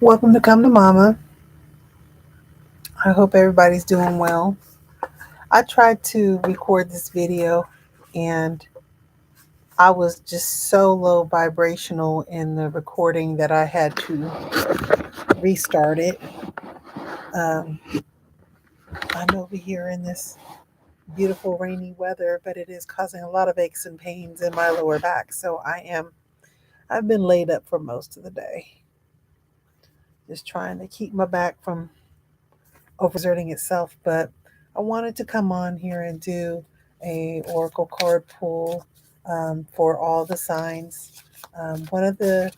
Welcome to Come to Mama. I hope everybody's doing well. I tried to record this video and I was just so low vibrational in the recording that I had to restart it. Um, I'm over here in this beautiful rainy weather, but it is causing a lot of aches and pains in my lower back. So I've been laid up for most of the day, just trying to keep my back from overexerting itself. But I wanted to come on here and do a oracle card pull for all the signs. One of the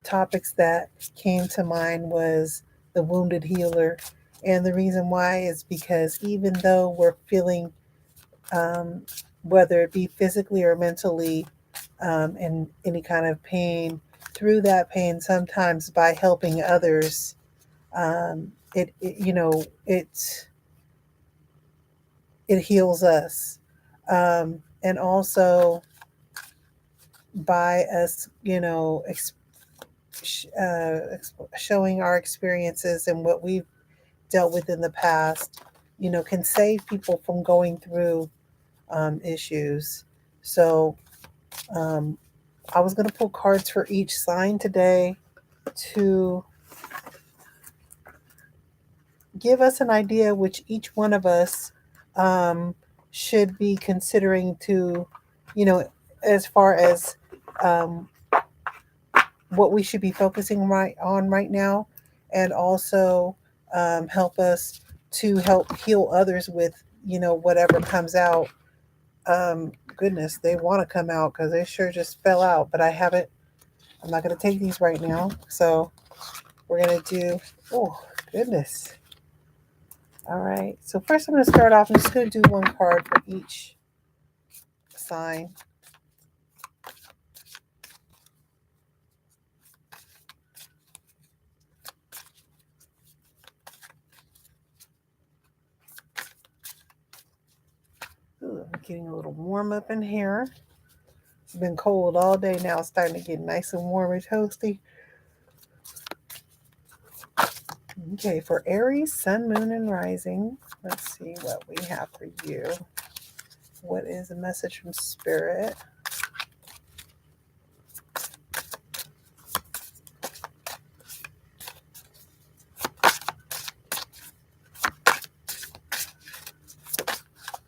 topics that came to mind was the wounded healer, and the reason why is because even though we're feeling, um, whether it be physically or mentally, in any kind of pain, through that pain, sometimes by helping others, it it heals us. And also by us, showing our experiences and what we've dealt with in the past, can save people from going through issues. So um, I was going to pull cards for each sign today to give us an idea which each one of us um, should be considering to, you know, as far as um, what we should be focusing right now, and also help us to help heal others with, whatever comes out. Goodness, they want to come out because they sure just fell out, but I haven't. I'm not going to take these right now, so we're going to do. Oh goodness. All right. So first, I'm going to start off. I'm just going to do one card for each sign. Ooh, I'm getting a little warm up in here. It's been cold all day now. It's starting to get nice and warm and toasty. Okay, for Aries, Sun, Moon, and Rising, let's see what we have for you. What is a message from Spirit?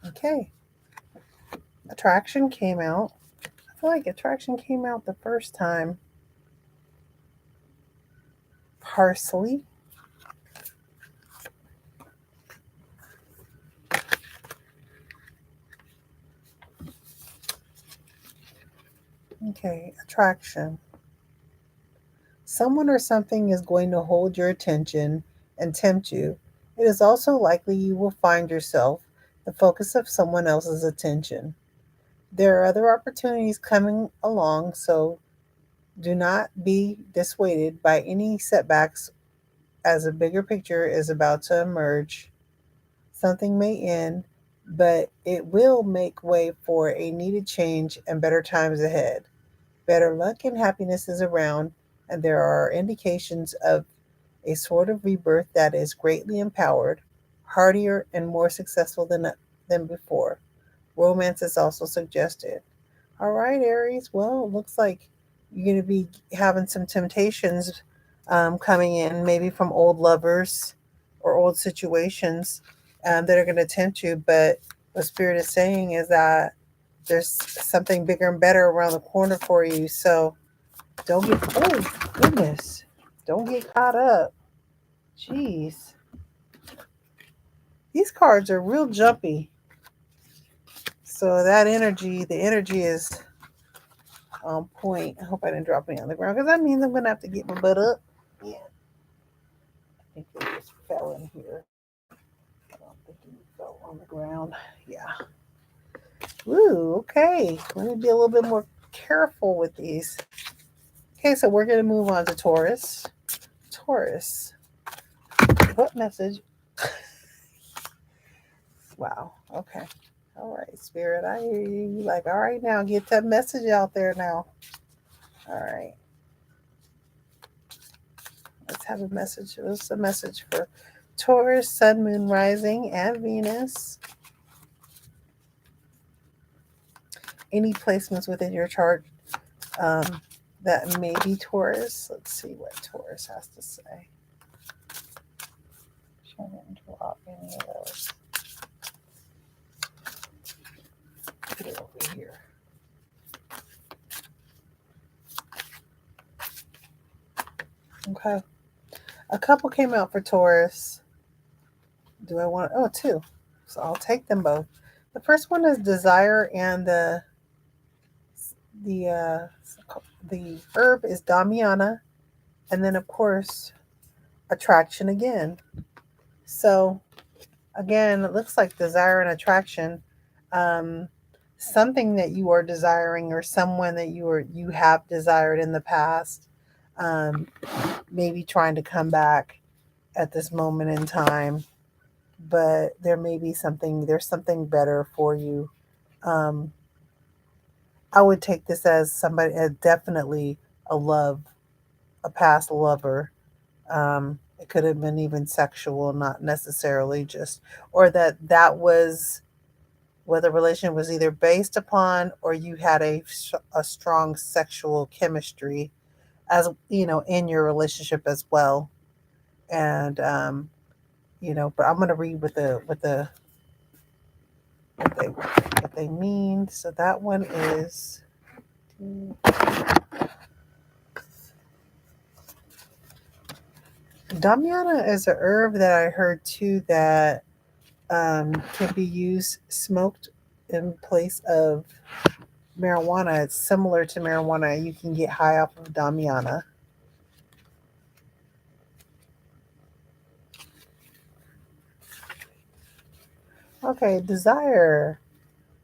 Okay, attraction came out. I feel like attraction came out the first time. Parsley. Okay, attraction. Someone or something is going to hold your attention and tempt you. It is also likely you will find yourself the focus of someone else's attention. There are other opportunities coming along, so do not be dissuaded by any setbacks as a bigger picture is about to emerge. Something may end, but it will make way for a needed change and better times ahead. Better luck and happiness is around, and there are indications of a sort of rebirth that is greatly empowered, hardier, and more successful than before. Romance is also suggested. All right, Aries. Well, it looks like you're going to be having some temptations coming in, maybe from old lovers or old situations that are going to tempt you. But what Spirit is saying is that there's something bigger and better around the corner for you. So don't get, oh, goodness, don't get caught up. Jeez. These cards are real jumpy. So the energy is on point. I hope I didn't drop any on the ground because that means I'm going to have to get my butt up. Yeah. I think they just fell in here. I don't think he fell on the ground. Yeah. Ooh, okay. Let me be a little bit more careful with these. Okay, so we're going to move on to Taurus. Taurus. What message? Wow. Okay. All right, Spirit. I hear you. You like, all right, now get that message out there now. All right. Let's have a message. It was a message for Taurus, Sun, Moon, Rising, and Venus. Any placements within your chart that may be Taurus. Let's see what Taurus has to say. I didn't drop any of those. Put it over here. Okay. A couple came out for Taurus. Do I want? Oh, two. So I'll take them both. The first one is desire, and the uh, the herb is Damiana, and then of course attraction again. So again, it looks like desire and attraction. Um, Something that you are desiring, or someone that you have desired in the past, um, maybe trying to come back at this moment in time. But there may be something. There's something better for you. Um, I would take this as somebody, definitely a love, a past lover. It could have been even sexual, not necessarily just, or that was where the relationship was either based upon, or you had a strong sexual chemistry, as you know, in your relationship as well. And but I'm going to read what they mean. So that one is Damiana is a herb that I heard too that can be used smoked in place of marijuana. It's similar to marijuana. You can get high off of Damiana. Okay, desire.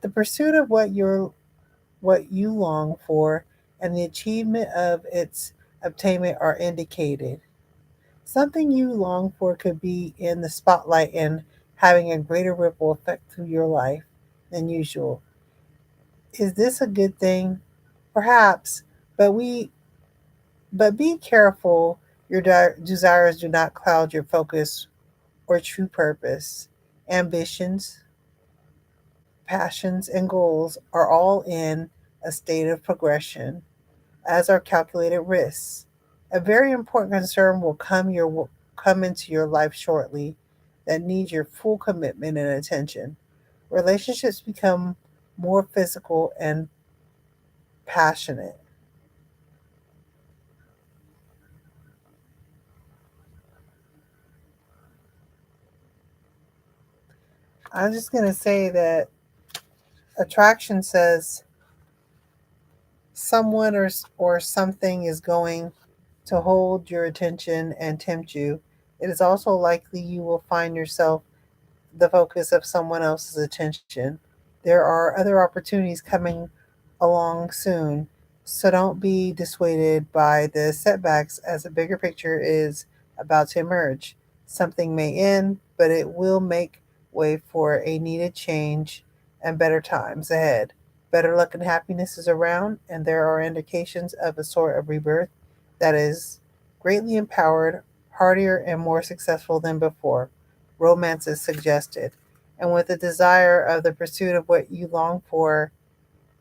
The pursuit of what you long for and the achievement of its obtainment are indicated. Something you long for could be in the spotlight and having a greater ripple effect through your life than usual. Is this a good thing? Perhaps, but be careful your desires do not cloud your focus or true purpose. Ambitions, passions, and goals are all in a state of progression, as are calculated risks. A very important concern will come into your life shortly that needs your full commitment and attention. Relationships become more physical and passionate. I'm just going to say that attraction says someone or something is going to hold your attention and tempt you. It is also likely you will find yourself the focus of someone else's attention. There are other opportunities coming along soon, so don't be dissuaded by the setbacks as a bigger picture is about to emerge. Something may end, but it will make way for a needed change and better times ahead. Better luck and happiness is around, and there are indications of a sort of rebirth that is greatly empowered, hardier, and more successful than before. Romance is suggested. And with the desire of the pursuit of what you long for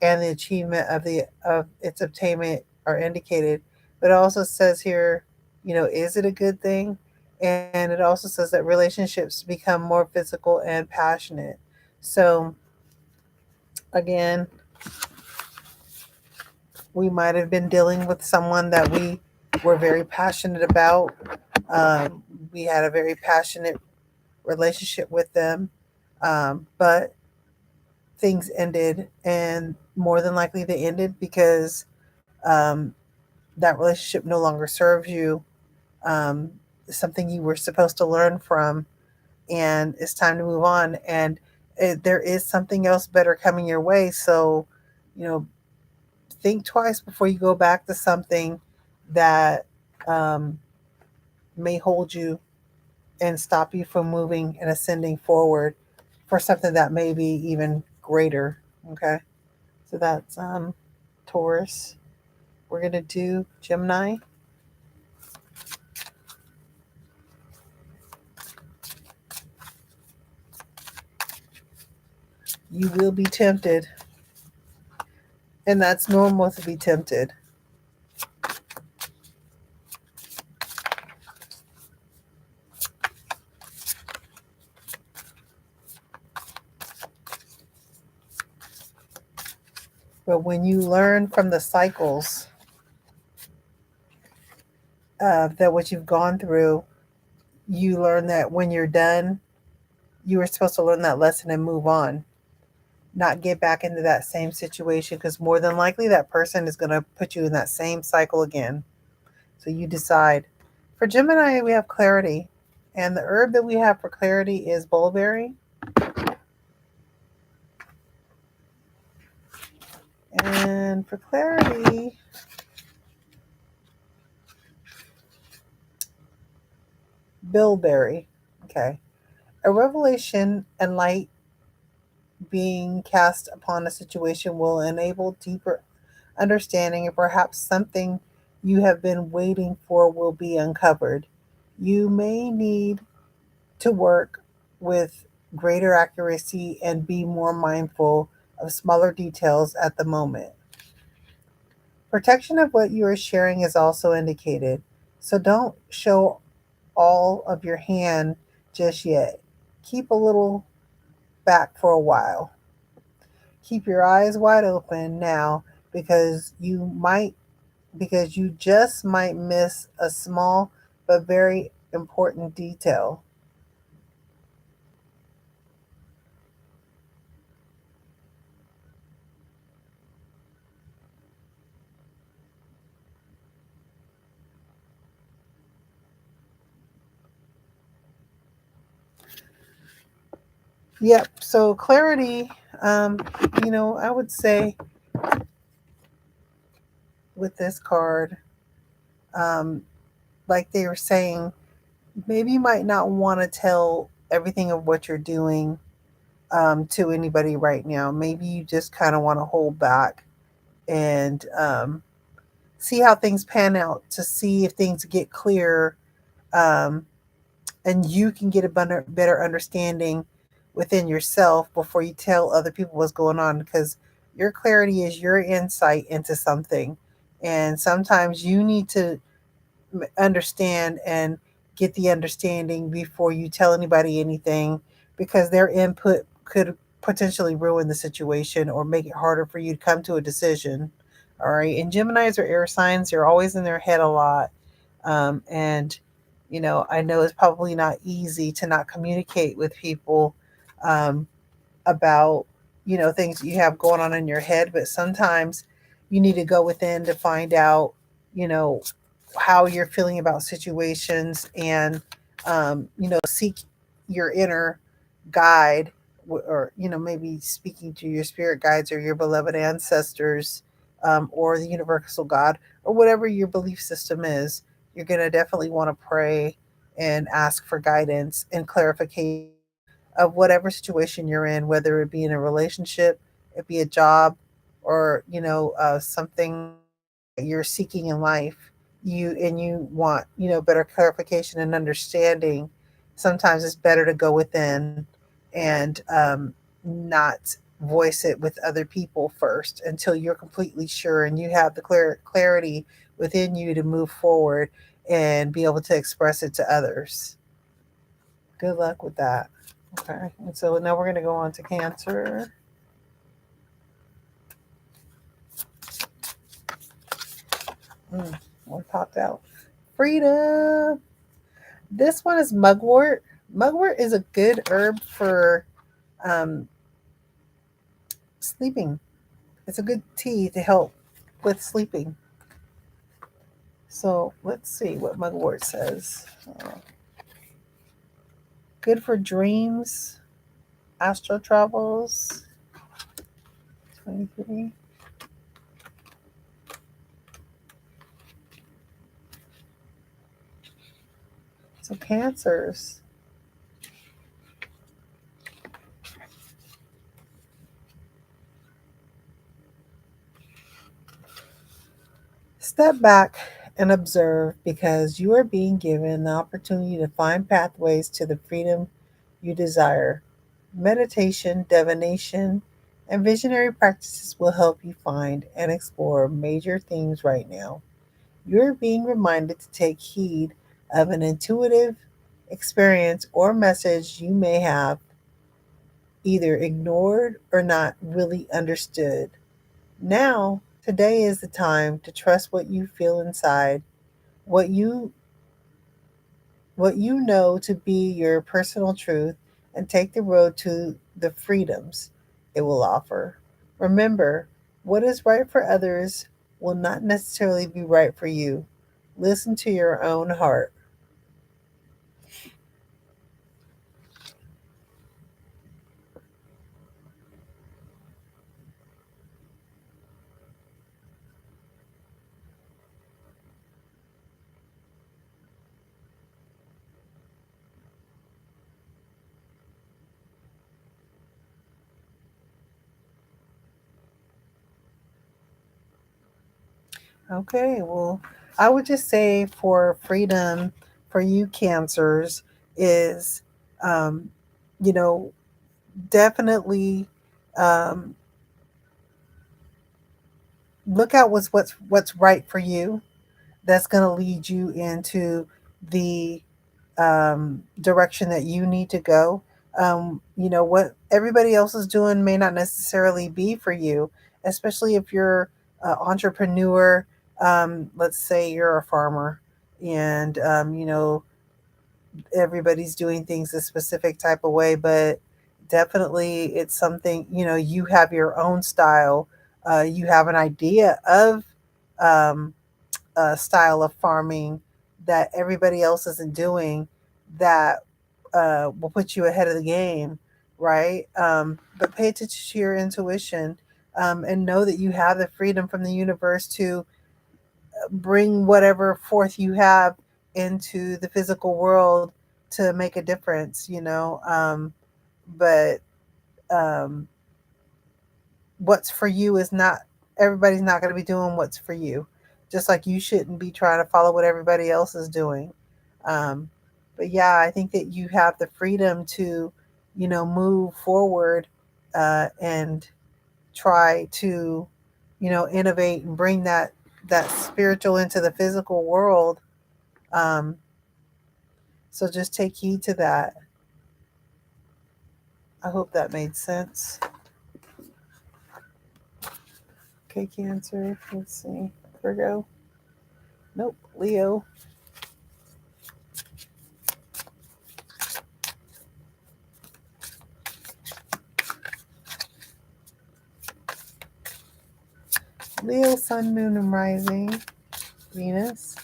and the achievement of its obtainment are indicated. But it also says here, is it a good thing? And it also says that relationships become more physical and passionate. So again, we might have been dealing with someone that we were very passionate about. We had a very passionate relationship with them, but things ended, and more than likely they ended because um, that relationship no longer serves you. Um, Something you were supposed to learn from, and it's time to move on. And there is something else better coming your way. So, you know, think twice before you go back to something that um, may hold you and stop you from moving and ascending forward for something that may be even greater. Okay. So that's Taurus. We're going to do Gemini. You will be tempted, and that's normal to be tempted. But when you learn from the cycles that what you've gone through, you learn that when you're done, you were supposed to learn that lesson and move on, not get back into that same situation, because more than likely that person is going to put you in that same cycle again. So you decide. For Gemini, we have clarity, and the herb that we have for clarity is bullberry. And for clarity, bilberry. Okay. A revelation and light being cast upon a situation will enable deeper understanding, and perhaps something you have been waiting for will be uncovered. You may need to work with greater accuracy and be more mindful of smaller details at the moment. Protection of what you are sharing is also indicated, so don't show all of your hand just yet. Keep a little back for a while. Keep your eyes wide open now, because you just might miss a small but very important detail. Yep. So clarity, um, I would say with this card, um, like they were saying, maybe you might not want to tell everything of what you're doing to anybody right now. Maybe you just kind of want to hold back and see how things pan out, to see if things get clear, um, and you can get a better understanding within yourself before you tell other people what's going on, because your clarity is your insight into something, and sometimes you need to understand and get the understanding before you tell anybody anything, because their input could potentially ruin the situation or make it harder for you to come to a decision. All right. And Geminis are air signs, they're always in their head a lot. And, I know it's probably not easy to not communicate with people um, about, things that you have going on in your head, but sometimes you need to go within to find out, you know, how you're feeling about situations, and seek your inner guide, or maybe speaking to your spirit guides or your beloved ancestors, or the universal God, or whatever your belief system is. You're going to definitely want to pray and ask for guidance and clarification of whatever situation you're in, whether it be in a relationship, it be a job, or something you're seeking in life. You want better clarification and understanding. Sometimes it's better to go within and not voice it with other people first until you're completely sure and you have the clarity within you to move forward and be able to express it to others. Good luck with that. Okay, and so now we're going to go on to Cancer. One popped out. Freedom. This one is mugwort. Mugwort is a good herb for um, sleeping. It's a good tea to help with sleeping. So let's see what mugwort says. Good for dreams, astral travels. 23. So cancers. Step back and observe, because you are being given the opportunity to find pathways to the freedom you desire. Meditation, divination, and visionary practices will help you find and explore major themes right now. You're being reminded to take heed of an intuitive experience or message you may have either ignored or not really understood. Now, today is the time to trust what you feel inside, what you what you know to be your personal truth, and take the road to the freedoms it will offer. Remember, what is right for others will not necessarily be right for you. Listen to your own heart. Okay, well, I would just say for freedom for you cancers is, um, you know, definitely um, look out what's right for you. That's going to lead you into the direction that you need to go. What everybody else is doing may not necessarily be for you, especially if you're an entrepreneur. Let's say you're a farmer, and everybody's doing things a specific type of way, but definitely it's something, you have your own style. You have an idea of um, a style of farming that everybody else isn't doing, that will put you ahead of the game, right? But pay attention to your intuition, and know that you have the freedom from the universe to bring whatever forth you have into the physical world to make a difference, but um, what's for you is not, everybody's not going to be doing what's for you, just like you shouldn't be trying to follow what everybody else is doing. um, but yeah, I think that you have the freedom to move forward, and try to innovate and bring that spiritual into the physical world. um, so just take heed to that. I hope that made sense. Okay, Cancer, let's see. Virgo, nope. Leo. Leo, Sun, Moon, and Rising, Venus,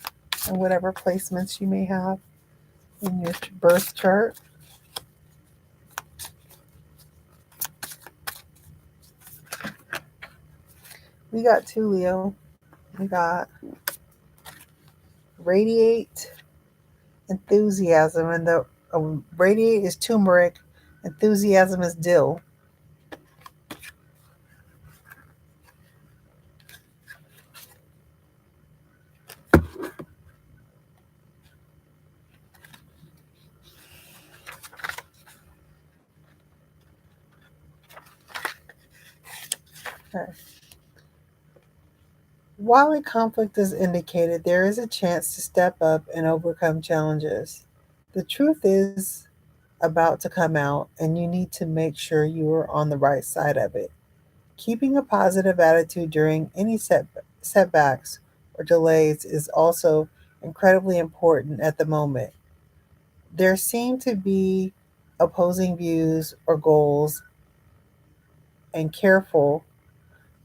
and whatever placements you may have in your birth chart. We got two, Leo. We got radiate, enthusiasm, and the radiate is turmeric, enthusiasm is dill. Okay. While a conflict is indicated, there is a chance to step up and overcome challenges. The truth is about to come out, and you need to make sure you are on the right side of it. Keeping a positive attitude during any setbacks or delays is also incredibly important at the moment. There seem to be opposing views or goals, and careful,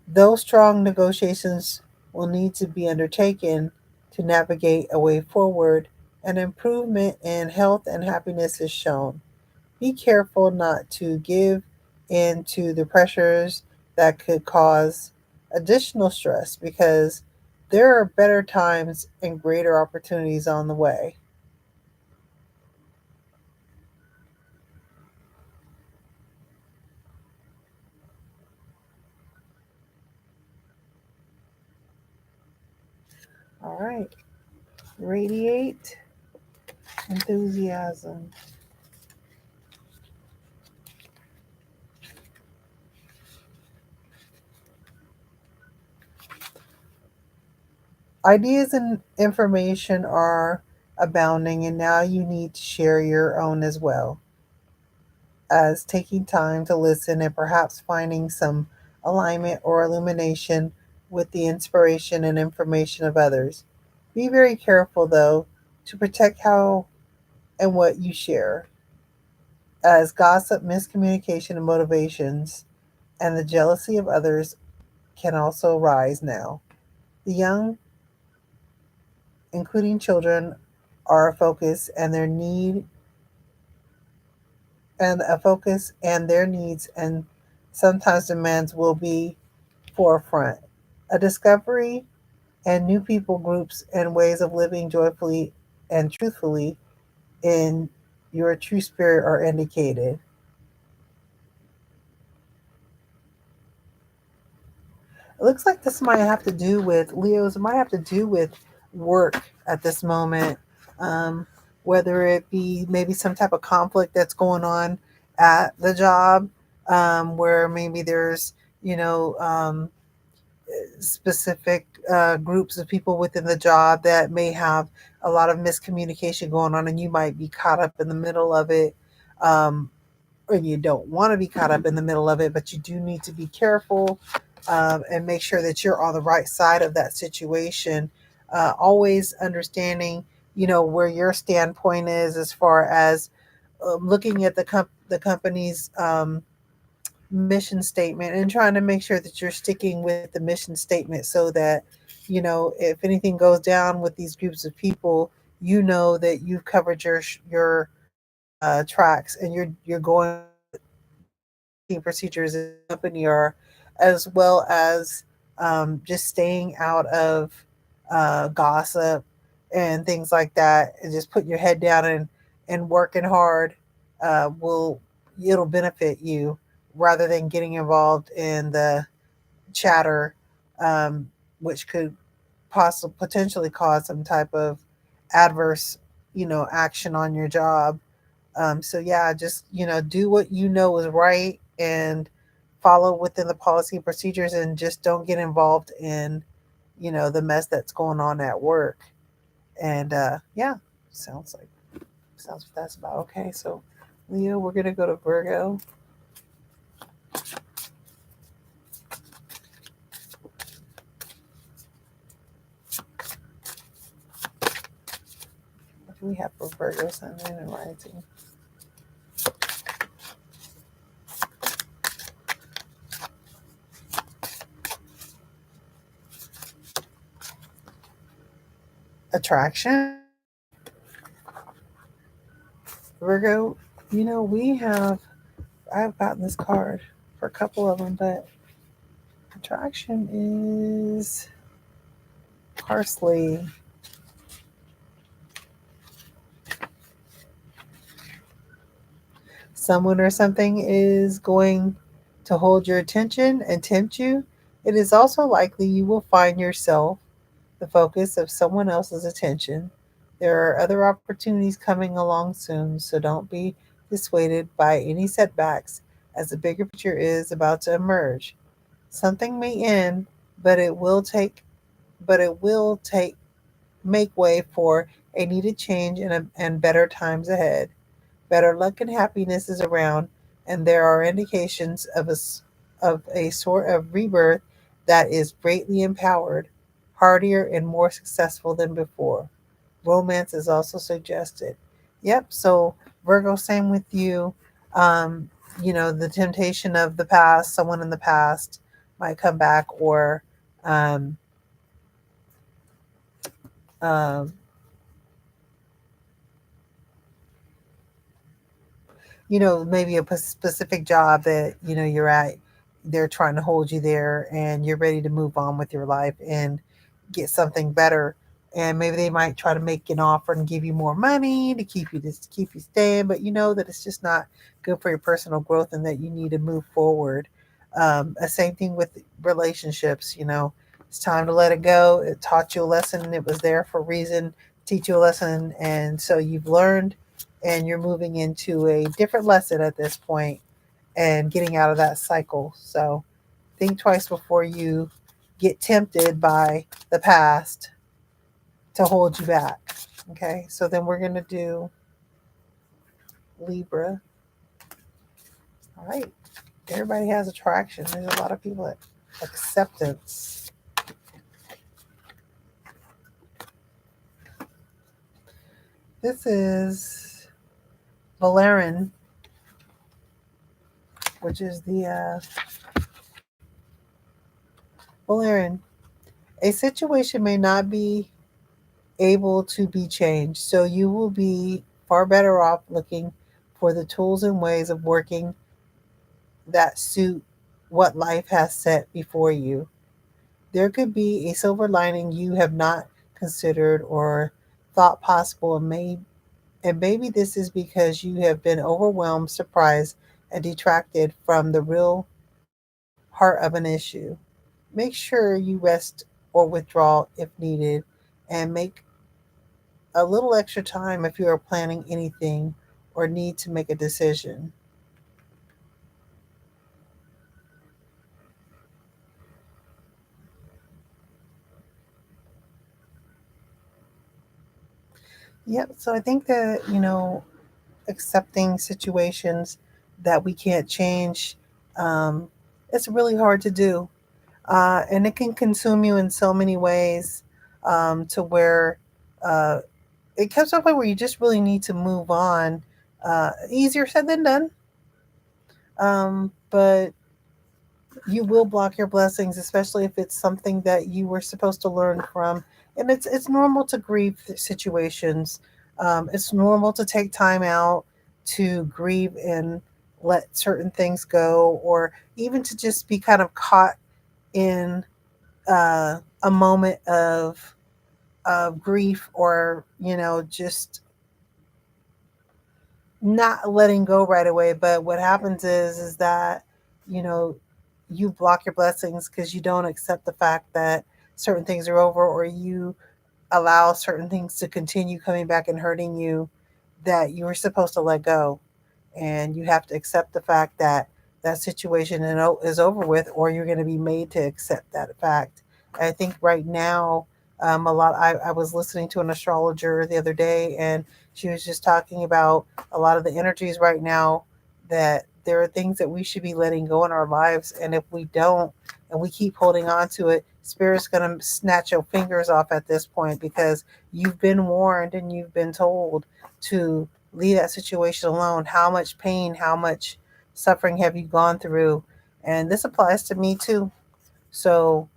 though strong negotiations will need to be undertaken to navigate a way forward. An improvement in health and happiness is shown. Be careful not to give in to the pressures that could cause additional stress, because there are better times and greater opportunities on the way. All right. Radiate, enthusiasm. Ideas and information are abounding, and now you need to share your own as well as taking time to listen and perhaps finding some alignment or illumination with the inspiration and information of others. Be very careful, though, to protect how and what you share, as gossip, miscommunication, and motivations and the jealousy of others can also rise now. The young, including children, are a focus and their need and a focus and their needs and sometimes demands will be forefront. A discovery and new people groups and ways of living joyfully and truthfully in your true spirit are indicated. It looks like this might have to do with Leo's. It might have to do with work at this moment, um, whether it be maybe some type of conflict that's going on at the job, where maybe there's you know specific groups of people within the job that may have a lot of miscommunication going on, and you might be caught up in the middle of it. Um, and you don't want to be caught up in the middle of it, but you do need to be careful and make sure that you're on the right side of that situation. Always understanding, where your standpoint is as far as looking at the company's mission statement and trying to make sure that you're sticking with the mission statement so that, if anything goes down with these groups of people, that you've covered your tracks and you're going procedures in the company are, as well as just staying out of gossip and things like that, and just putting your head down and working hard will it'll benefit you rather than getting involved in the chatter, which could possibly potentially cause some type of adverse action on your job. So yeah, just do what you know is right and follow within the policy and procedures, and just don't get involved in the mess that's going on at work. And yeah, sounds like that's about okay. So Leo, we're gonna go to Virgo. What do we have for Virgo Sun, Moon, and Rising? Attraction, Virgo. We have I've gotten this card for a couple of them, but attraction is parsley. Someone or something is going to hold your attention and tempt you. It is also likely you will find yourself the focus of someone else's attention. There are other opportunities coming along soon, so don't be dissuaded by any setbacks as the bigger picture is about to emerge. Something may end, but it will take make way for a needed change and better times ahead. Better luck and happiness is around, and there are indications of a sort of rebirth that is greatly empowered, hardier, and more successful than before. Romance is also suggested. Yep, so Virgo, same with you. Um, the temptation of the past, someone in the past might come back, or um, um, maybe a specific job that, you're at, they're trying to hold you there and you're ready to move on with your life and get something better. And maybe they might try to make an offer and give you more money to keep you staying, but you know that it's just not good for your personal growth and that you need to move forward. The same thing with relationships. It's time to let it go. It taught you a lesson and it was there for a reason, teach you a lesson, and so you've learned and you're moving into a different lesson at this point and getting out of that cycle. So think twice before you get tempted by the past. to hold you back. Okay, so then we're going to do Libra. All right, everybody has attraction. There's a lot of people at acceptance. This is Valerian, which is the Valerian. A situation may not be able to be changed, so you will be far better off looking for the tools and ways of working that suit what life has set before you. There could be a silver lining you have not considered or thought possible, and maybe this is because you have been overwhelmed, surprised, and detracted from the real heart of an issue. Make sure you rest or withdraw if needed, and make a little extra time if you are planning anything or need to make a decision. Yep, so I think that, accepting situations that we can't change, um, it's really hard to do. And it can consume you in so many ways, to where uh, it comes to a point where you just really need to move on. Easier said than done. But you will block your blessings, especially if it's something that you were supposed to learn from. And it's normal to grieve situations. It's normal to take time out to grieve and let certain things go, or even to just be kind of caught in a moment of grief, or just not letting go right away. But what happens is that you know you block your blessings because you don't accept the fact that certain things are over, or you allow certain things to continue coming back and hurting you that you were supposed to let go. And you have to accept the fact that that situation is over with, or you're going to be made to accept that fact. I think right now, a lot. I was listening to an astrologer the other day, and she was just talking about a lot of the energies right now, that there are things that we should be letting go in our lives, and if we don't, and we keep holding on to it, spirit's going to snatch your fingers off at this point, because you've been warned and you've been told to leave that situation alone. How much pain, how much suffering have you gone through? And this applies to me too. So,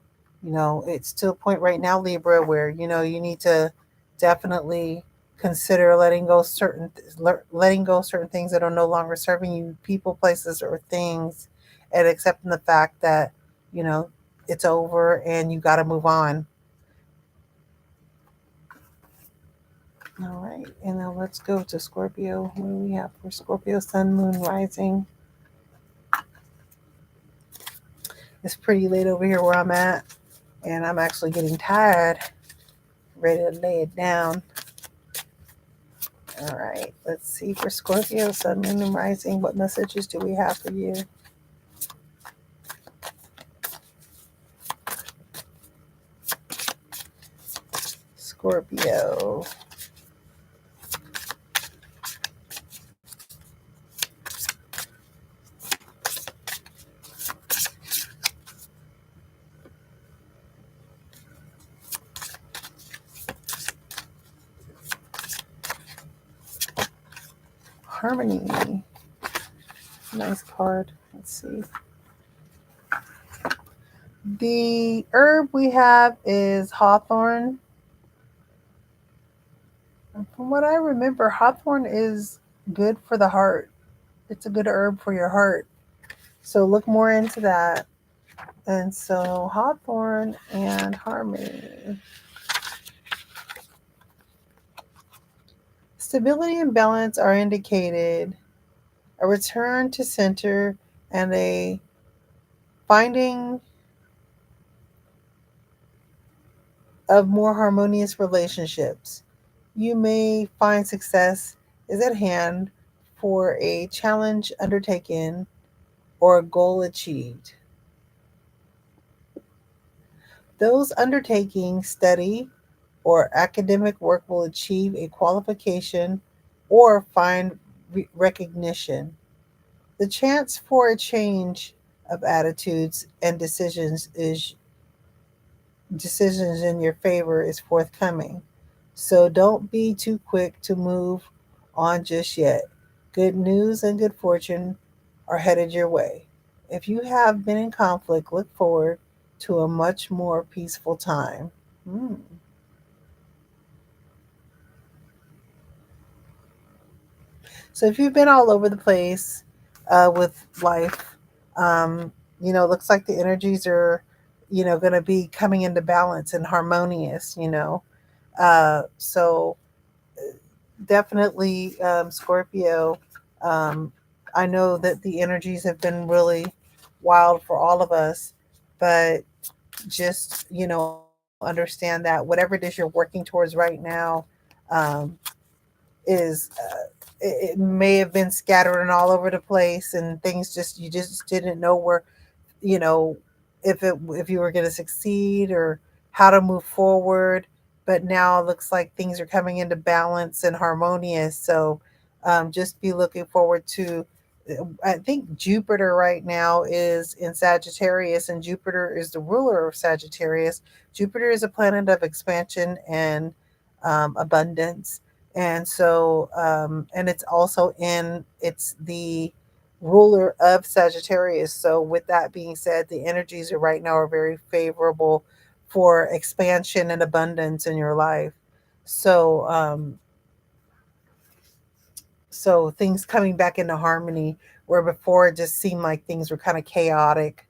it's to a point right now, Libra, where, you need to definitely consider letting go certain things that are no longer serving you, people, places, or things, and accepting the fact that, you know, it's over and you got to move on. All right, and now let's go to Scorpio. What do we have for Scorpio, Sun, Moon, Rising? It's pretty late over here where I'm at, and I'm actually getting tired, ready to lay it down. All right, let's see for Scorpio, Sun, Moon, and Rising. What messages do we have for you? Scorpio. Harmony. Nice card. Let's see. The herb we have is hawthorn. And from what I remember, hawthorn is good for the heart. It's a good herb for your heart. So look more into that. And so hawthorn and harmony. Stability and balance are indicated. A return to center and a finding of more harmonious relationships. You may find success is at hand for a challenge undertaken or a goal achieved. Those undertaking study or academic work will achieve a qualification or find recognition. The chance for a change of attitudes and decisions in your favor is forthcoming. So don't be too quick to move on just yet. Good news and good fortune are headed your way. If you have been in conflict, look forward to a much more peaceful time. Hmm. So if you've been all over the place with life, um, it looks like the energies are, going to be coming into balance and harmonious. So definitely, Scorpio. Um, I know that the energies have been really wild for all of us, but just understand that whatever it is you're working towards right now um, is it may have been scattering all over the place, and things just you just didn't know where you know if you were going to succeed or how to move forward. But now it looks like things are coming into balance and harmonious. So just be looking forward to, I think Jupiter right now is in Sagittarius, and Jupiter is the ruler of Sagittarius. Jupiter is a planet of expansion and abundance. And so and it's the ruler of Sagittarius. So, with that being said, the energies right now are very favorable for expansion and abundance in your life. So, so things coming back into harmony where before it just seemed like things were kind of chaotic.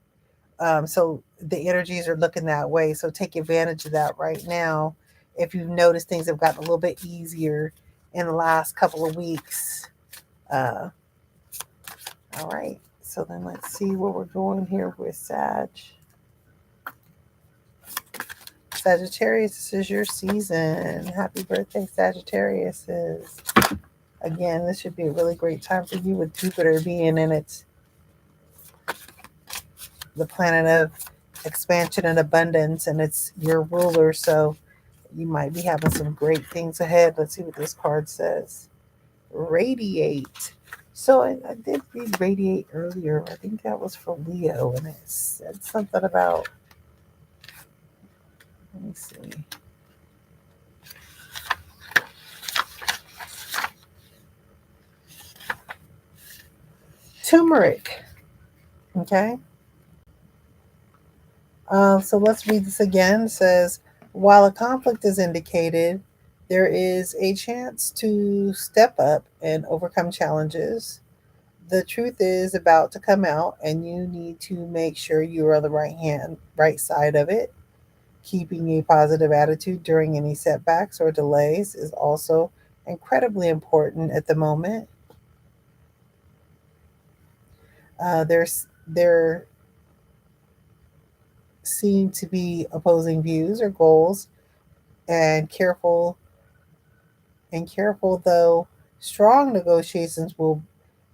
So the energies are looking that way. So take advantage of that right now. If you've noticed, things have gotten a little bit easier in the last couple of weeks. Uh, all right. So then let's see where we're going here with Sagittarius. This is your season. Happy birthday, Sagittarius. Again, this should be a really great time for you with Jupiter being in its the planet of expansion and abundance, and it's your ruler. So you might be having some great things ahead. Let's see what this card says. Radiate. So I did read radiate earlier. I think that was for Leo, and it said something about, let me see. Turmeric. Okay. So let's read this again. It says, while a conflict is indicated, there is a chance to step up and overcome challenges. The truth is about to come out, and you need to make sure you are on the right side of it. Keeping a positive attitude during any setbacks or delays is also incredibly important at the moment. There seem to be opposing views or goals, and careful though strong negotiations will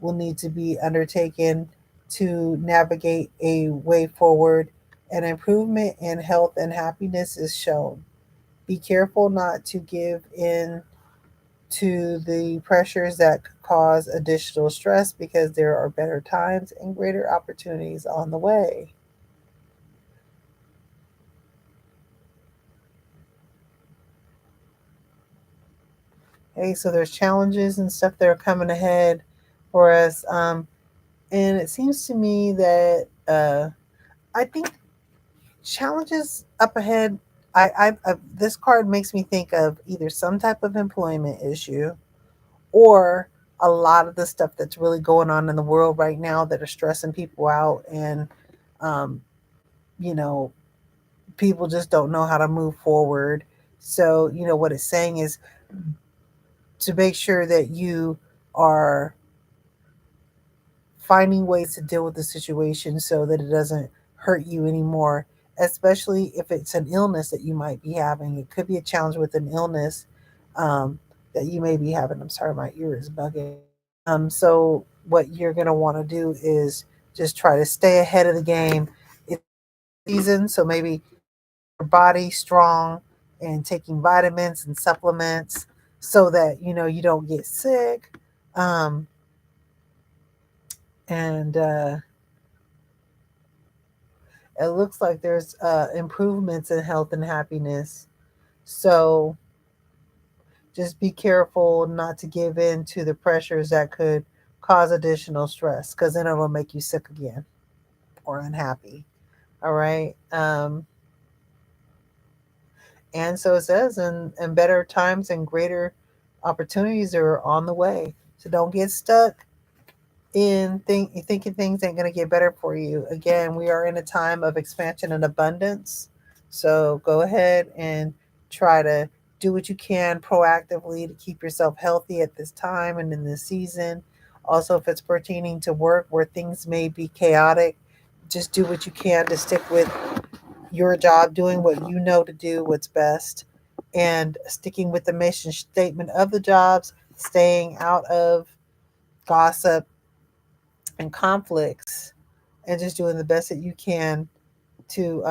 need to be undertaken to navigate a way forward. An improvement in health and happiness is shown. Be careful not to give in to the pressures that could cause additional stress, because there are better times and greater opportunities on the way. Okay, so there's challenges and stuff that are coming ahead for us. And it seems to me that I think challenges up ahead. This card makes me think of either some type of employment issue, or a lot of the stuff that's really going on in the world right now that are stressing people out, and um, you know people just don't know how to move forward. So what it's saying is to make sure that you are finding ways to deal with the situation so that it doesn't hurt you anymore, especially if it's an illness that you might be having. It could be a challenge with an illness um, that you may be having. I'm sorry, my ear is bugging. So, what you're going to want to do is just try to stay ahead of the game. It's season, so maybe your body strong and taking vitamins and supplements so that you don't get sick. Um, and It looks like there's improvements in health and happiness. So just be careful not to give in to the pressures that could cause additional stress, because then it'll make you sick again or unhappy. All right. And so it says, and better times and greater opportunities are on the way. So don't get stuck in thinking things ain't going to get better for you. Again, we are in a time of expansion and abundance. So go ahead and try to do what you can proactively to keep yourself healthy at this time and in this season. Also, if it's pertaining to work where things may be chaotic, just do what you can to stick with your job, doing what you know to do, what's best, and sticking with the mission statement of the jobs, staying out of gossip and conflicts, and just doing the best that you can to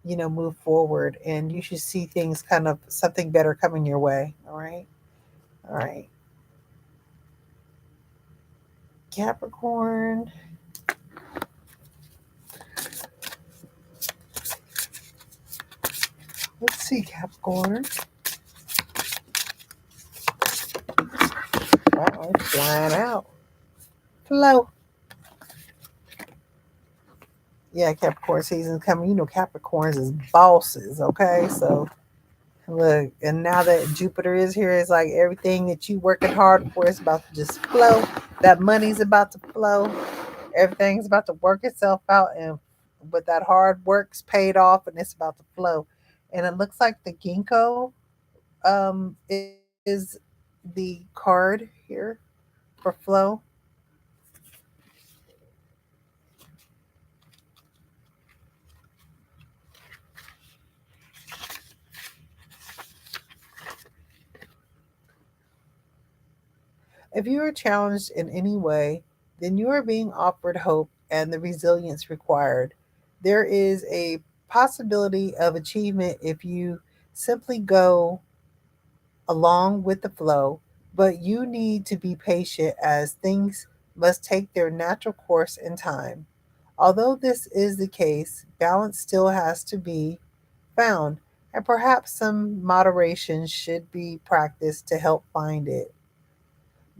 move forward. And you should see things kind of something better coming your way. All right. All right. Capricorn. Let's see, Capricorn. Oh, it's flying out. Flow. Yeah, Capricorn season's coming. Capricorns is bosses, okay? So look, and now that Jupiter is here, it's like everything that you working hard for is about to just flow. That money's about to flow. Everything's about to work itself out, and with that hard work's paid off, and it's about to flow. And it looks like the ginkgo is the card here for flow. If you are challenged in any way, then you are being offered hope and the resilience required. There is a possibility of achievement if you simply go along with the flow, but you need to be patient as things must take their natural course in time. Although this is the case, balance still has to be found, and perhaps some moderation should be practiced to help find it.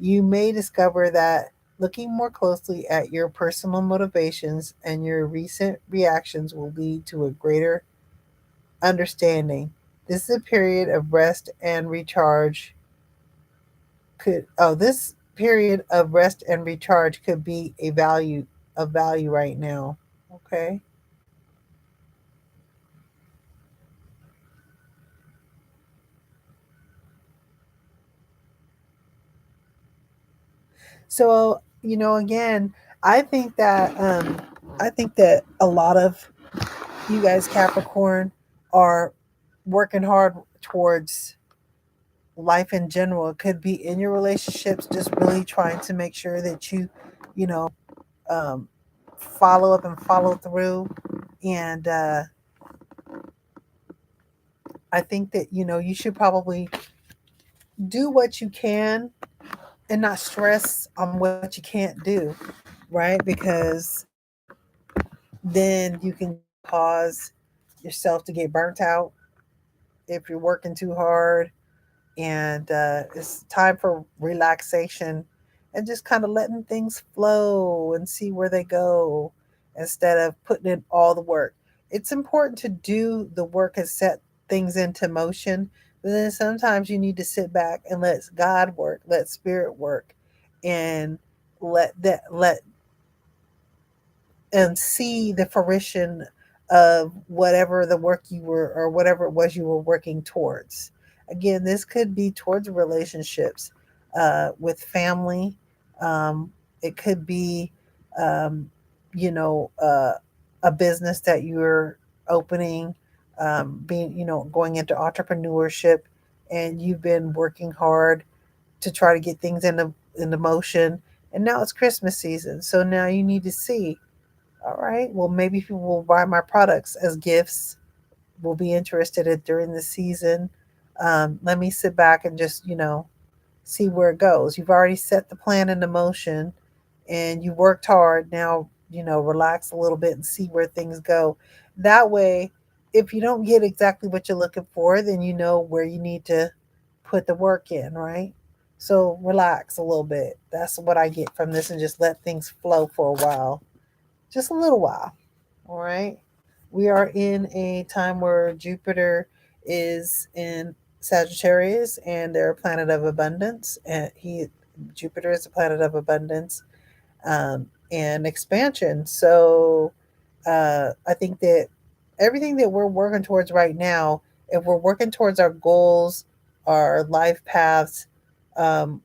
You may discover that looking more closely at your personal motivations and your recent reactions will lead to a greater understanding. This is a period of rest and recharge this period of rest and recharge could be a value right now. Okay. So, again, I think that a lot of you guys Capricorn are working hard towards life in general. It could be in your relationships, just really trying to make sure that you know, um, follow up and follow through. And I think that, you should probably do what you can and not stress on what you can't do, right? Because then you can cause yourself to get burnt out if you're working too hard. And it's time for relaxation and just kind of letting things flow and see where they go instead of putting in all the work. It's important to do the work and set things into motion, but then sometimes you need to sit back and let God work, let spirit work, and let and see the fruition of whatever the work you were or whatever it was you were working towards. Again, this could be towards relationships with family. It could be, um, you know, uh, a business that you're opening, being, going into entrepreneurship, and you've been working hard to try to get things into motion. And now it's Christmas season, so now you need to see, all right, well, maybe people will buy my products as gifts, will be interested in during the season. Let me sit back and just, see where it goes. You've already set the plan into motion and you worked hard. Now, relax a little bit and see where things go. That way, if you don't get exactly what you're looking for, then you know where you need to put the work in, right? So relax a little bit. That's what I get from this, and just let things flow for a while. Just a little while. All right. We are in a time where Jupiter is in Sagittarius and they're a planet of abundance. And Jupiter is a planet of abundance and expansion. So I think that everything that we're working towards right now, if we're working towards our goals, our life paths,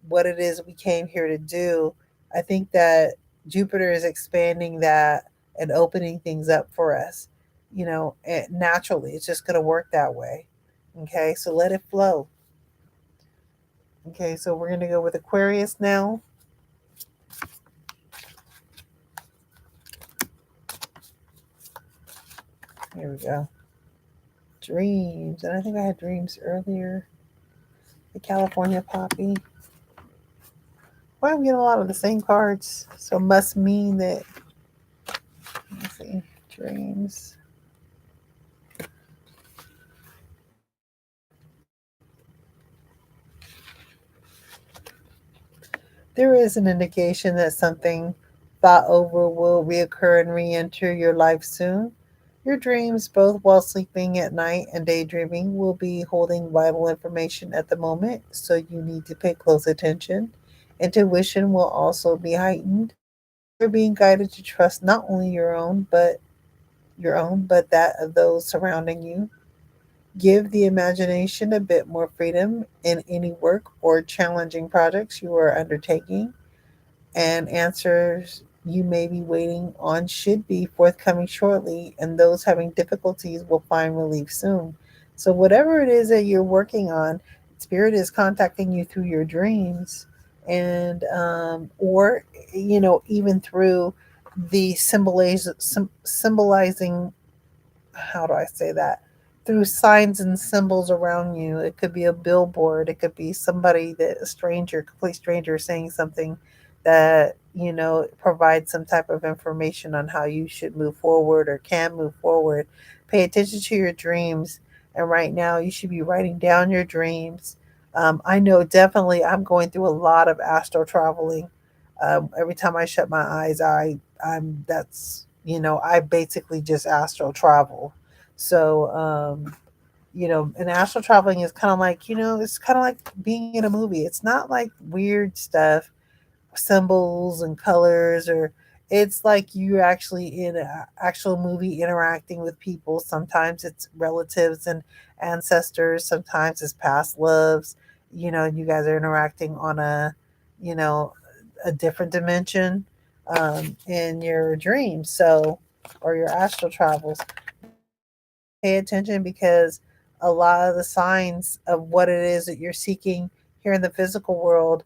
what it is we came here to do, I think that Jupiter is expanding that and opening things up for us. And naturally, it's just going to work that way. Okay, so let it flow. Okay, so we're going to go with Aquarius now. Here we go. Dreams. And I think I had dreams earlier. The California Poppy. Well, I'm getting a lot of the same cards. So it must mean that, let's see, dreams. There is an indication that something thought over will reoccur and re enter your life soon. Your dreams, both while sleeping at night and daydreaming, will be holding vital information at the moment, so you need to pay close attention. Intuition will also be heightened. You're being guided to trust not only your own, but that of those surrounding you. Give the imagination a bit more freedom in any work or challenging projects you are undertaking, and answers you may be waiting on should be forthcoming shortly, and those having difficulties will find relief soon. So, whatever it is that you're working on, Spirit is contacting you through your dreams, and or even through the symbolizing, how do I say that? Through signs and symbols around you. It could be a billboard. It could be somebody that a stranger, complete stranger, saying something that provides some type of information on how you should move forward or can move forward. Pay attention to your dreams, and right now you should be writing down your dreams. I know definitely I'm going through a lot of astral traveling. Every time I shut my eyes, I'm that's I basically just astral travel. So and astral traveling is kind of like it's kind of like being in a movie. It's not like weird stuff, symbols and colors, or it's like you're actually in an actual movie interacting with people. Sometimes it's relatives and ancestors, sometimes it's past loves. You guys are interacting on you know a different dimension in your dreams, so, or your astral travels. Pay attention, because a lot of the signs of what it is that you're seeking here in the physical world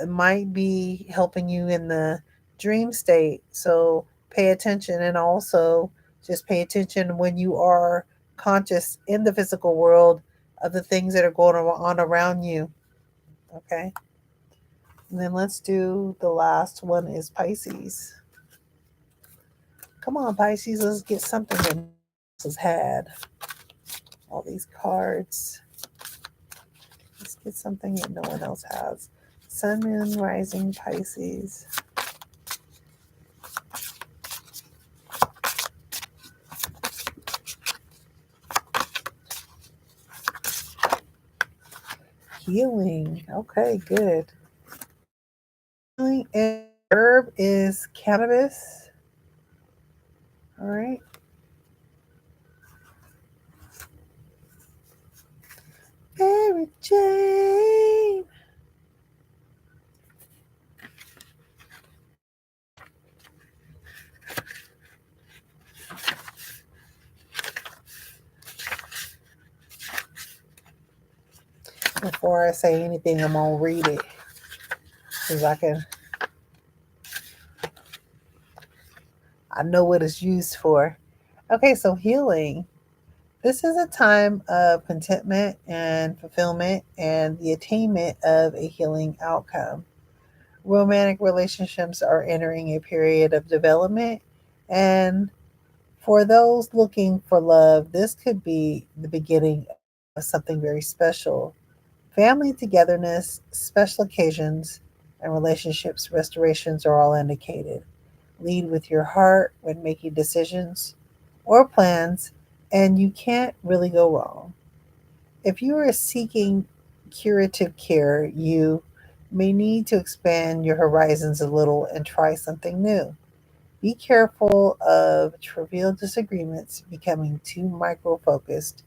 might be helping you in the dream state. So pay attention, and also just pay attention when you are conscious in the physical world of the things that are going on around you. Okay. And then let's do the last one is Pisces. Come on, Pisces, let's get something that has had. All these cards. Let's get something that no one else has. Sun, Moon, Rising, Pisces. Healing. Okay, good. Healing and herb is cannabis. All right. Mary Jane. Before I say anything, I'm gonna read it because I know what it's used for. Okay, so healing. This is a time of contentment and fulfillment and the attainment of a healing outcome. Romantic relationships are entering a period of development, and for those looking for love, this could be the beginning of something very special. Family togetherness, special occasions, and relationships restorations are all indicated. Lead with your heart when making decisions or plans, and you can't really go wrong. If you are seeking curative care, you may need to expand your horizons a little and try something new. Be careful of trivial disagreements becoming too micro focused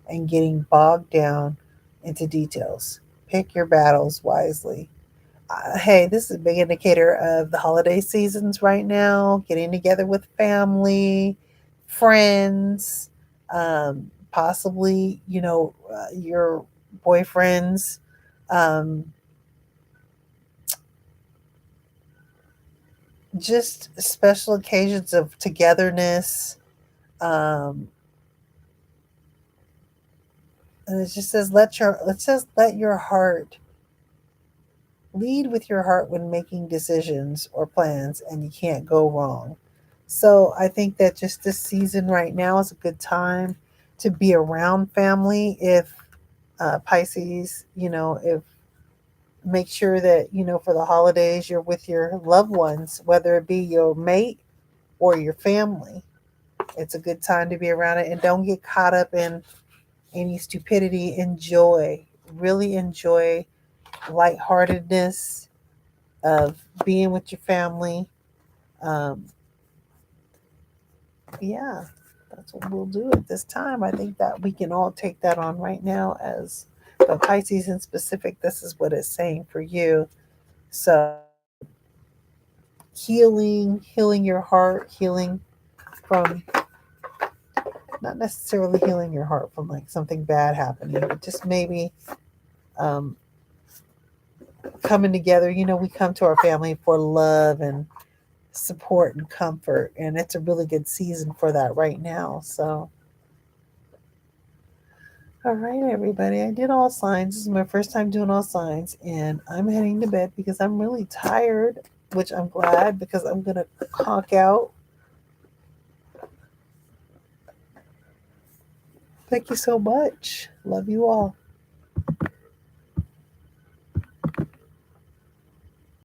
and getting bogged down into details. Pick your battles wisely. Hey, this is a big indicator of the holiday seasons right now, getting together with family, friends, possibly, your boyfriends. Um, just special occasions of togetherness. Um, and it just says, let your heart lead with your heart when making decisions or plans, and you can't go wrong. So I think that just this season right now is a good time to be around family. If Pisces, if make sure that for the holidays you're with your loved ones, whether it be your mate or your family. It's a good time to be around it, and don't get caught up in any stupidity. Enjoy, really enjoy lightheartedness of being with your family. Um, yeah, that's what we'll do at this time. I think that we can all take that on right now as the Pisces in specific. This is what it's saying for you. So, healing your heart, healing from not necessarily healing your heart from like something bad happening, but just maybe um, coming together. We come to our family for love and support and comfort, and it's a really good season for that right now. So, all right, everybody, I did all signs. This is my first time doing all signs, and I'm heading to bed because I'm really tired, which I'm glad because I'm gonna conk out. Thank you so much. Love you all.